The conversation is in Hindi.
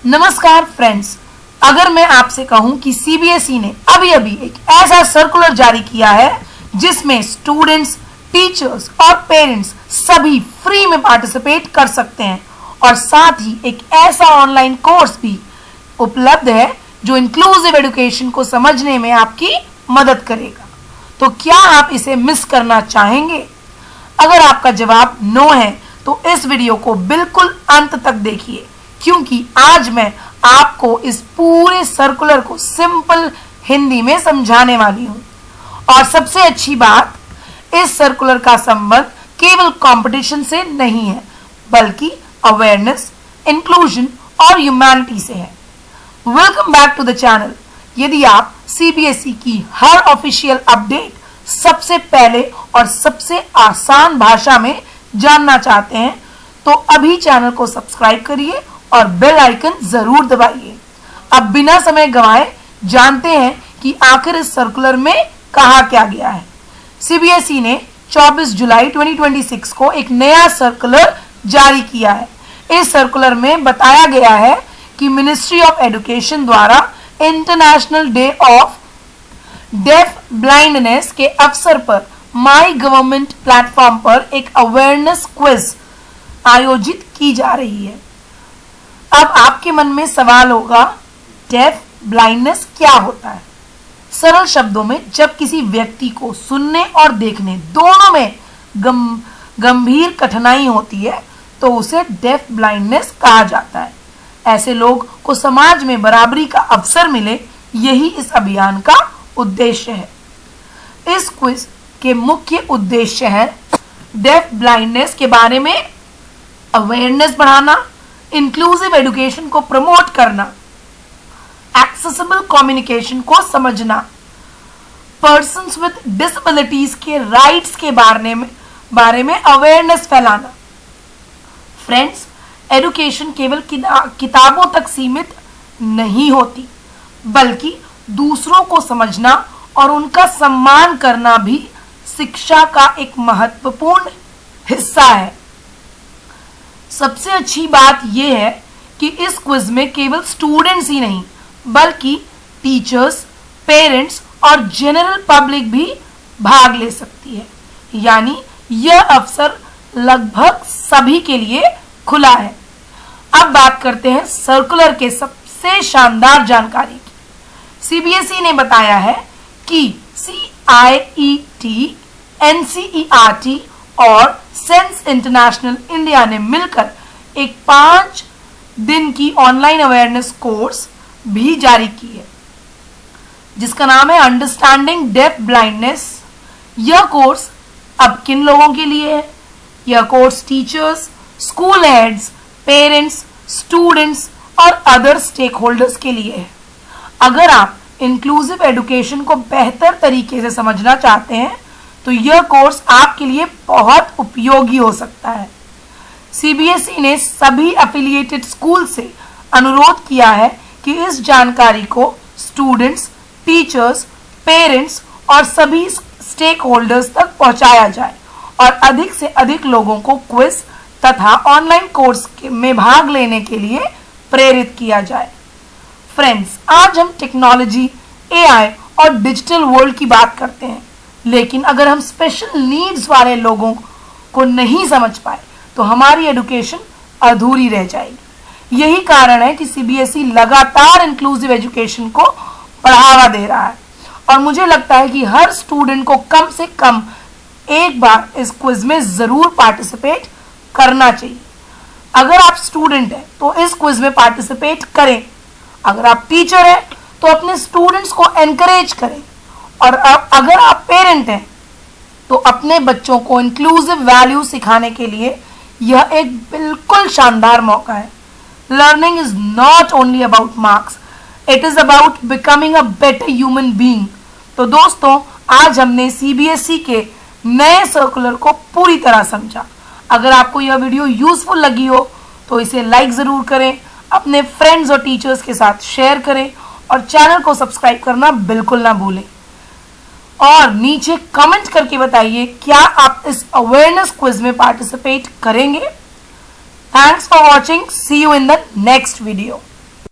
नमस्कार फ्रेंड्स, अगर मैं आपसे कहूं कि सीबीएसई ने अभी अभी एक ऐसा सर्कुलर जारी किया है जिसमें स्टूडेंट्स, टीचर्स और पेरेंट्स सभी फ्री में पार्टिसिपेट कर सकते हैं और साथ ही एक ऐसा ऑनलाइन कोर्स भी उपलब्ध है जो इंक्लूसिव एजुकेशन को समझने में आपकी मदद करेगा, तो क्या आप इसे मिस करना चाहेंगे? अगर आपका जवाब नो है तो इस वीडियो को बिल्कुल अंत तक देखिए, क्योंकि आज मैं आपको इस पूरे सर्कुलर को सिंपल हिंदी में समझाने वाली हूँ। और सबसे अच्छी बात, इस सर्कुलर का संबंध केवल कंपटीशन से नहीं है, बल्कि अवेयरनेस, इंक्लूजन और ह्यूमैनिटी से है। Welcome back to the channel. यदि आप सीबीएसई की हर ऑफिशियल अपडेट सबसे पहले और सबसे आसान भाषा में जानना चाहते हैं तो अभी चैनल को सब्सक्राइब करिए और बेल आइकन जरूर दबाइए। अब बिना समय गंवाए जानते हैं कि आखिर इस सर्कुलर में कहा क्या गया है। सीबीएसई ने 24 जुलाई 2026 को एक नया सर्कुलर जारी किया है। इस सर्कुलर में बताया गया है कि मिनिस्ट्री ऑफ एजुकेशन द्वारा international day of deaf blindness के अवसर पर माई गवर्नमेंट प्लेटफॉर्म पर एक अवेयरनेस क्विज आयोजित की जा रही है। अब आपके मन में सवाल होगा, डेफ ब्लाइंडनेस क्या होता है? सरल शब्दों में, जब किसी व्यक्ति को सुनने और देखने दोनों में गंभीर कठिनाई होती है तो उसे डेफ ब्लाइंडनेस कहा जाता है। ऐसे लोग को समाज में बराबरी का अवसर मिले, यही इस अभियान का उद्देश्य है। इस क्विज के मुख्य उद्देश्य है डेफ ब्लाइंडनेस के बारे में अवेयरनेस बढ़ाना, इंक्लूसिव एजुकेशन को प्रमोट करना, एक्सेसिबल कम्युनिकेशन को समझना, पर्सन्स विद डिसेबिलिटीज के राइट्स के बारे में अवेयरनेस फैलाना। फ्रेंड्स, एजुकेशन केवल किताबों तक सीमित नहीं होती, बल्कि दूसरों को समझना और उनका सम्मान करना भी शिक्षा का एक महत्वपूर्ण हिस्सा है। सबसे अच्छी बात यह है कि इस क्विज में केवल स्टूडेंट्स ही नहीं, बल्कि टीचर्स, पेरेंट्स और जनरल पब्लिक भी भाग ले सकती है। यानी यह अवसर लगभग सभी के लिए खुला है। अब बात करते हैं सर्कुलर के सबसे शानदार जानकारी की। सीबीएसई ने बताया है कि CIET, NCERT और सेंस इंटरनेशनल इंडिया ने मिलकर एक 5 दिन की ऑनलाइन अवेयरनेस कोर्स भी जारी की है, जिसका नाम है अंडरस्टैंडिंग डेफ ब्लाइंडनेस। यह कोर्स अब किन लोगों के लिए है? यह course teachers, school heads, parents, students और अदर स्टेक होल्डर्स के लिए है। अगर आप इंक्लूसिव एजुकेशन को बेहतर तरीके से समझना चाहते हैं तो यह कोर्स आपके लिए बहुत उपयोगी हो सकता है। सीबीएसई ने सभी एफिलिएटेड स्कूल से अनुरोध किया है कि इस जानकारी को स्टूडेंट्स, टीचर्स, पेरेंट्स और सभी स्टेक होल्डर्स तक पहुंचाया जाए और अधिक से अधिक लोगों को क्विज तथा ऑनलाइन कोर्स में भाग लेने के लिए प्रेरित किया जाए। फ्रेंड्स, आज हम टेक्नोलॉजी, AI और डिजिटल वर्ल्ड की बात करते हैं, लेकिन अगर हम स्पेशल नीड्स वाले लोगों को नहीं समझ पाए तो हमारी एजुकेशन अधूरी रह जाएगी। यही कारण है कि सीबीएसई लगातार इंक्लूसिव एजुकेशन को बढ़ावा दे रहा है और मुझे लगता है कि हर स्टूडेंट को कम से कम एक बार इस क्विज में जरूर पार्टिसिपेट करना चाहिए। अगर आप स्टूडेंट हैं तो इस क्विज में पार्टिसिपेट करें। अगर आप टीचर हैं तो अपने स्टूडेंट्स को एनकरेज करें और अगर आप पेरेंट हैं तो अपने बच्चों को इंक्लूसिव वैल्यू सिखाने के लिए यह एक बिल्कुल शानदार मौका है। Learning is not only about marks, it is about becoming a better human being. तो दोस्तों, आज हमने सीबीएसई के नए सर्कुलर को पूरी तरह समझा। अगर आपको यह वीडियो यूजफुल लगी हो तो इसे लाइक जरूर करें, अपने फ्रेंड्स और टीचर्स के साथ शेयर करें और चैनल को सब्सक्राइब करना बिल्कुल ना भूलें। और नीचे कमेंट करके बताइए, क्या आप इस अवेयरनेस क्विज में पार्टिसिपेट करेंगे? Thanks for watching, see you in the next video.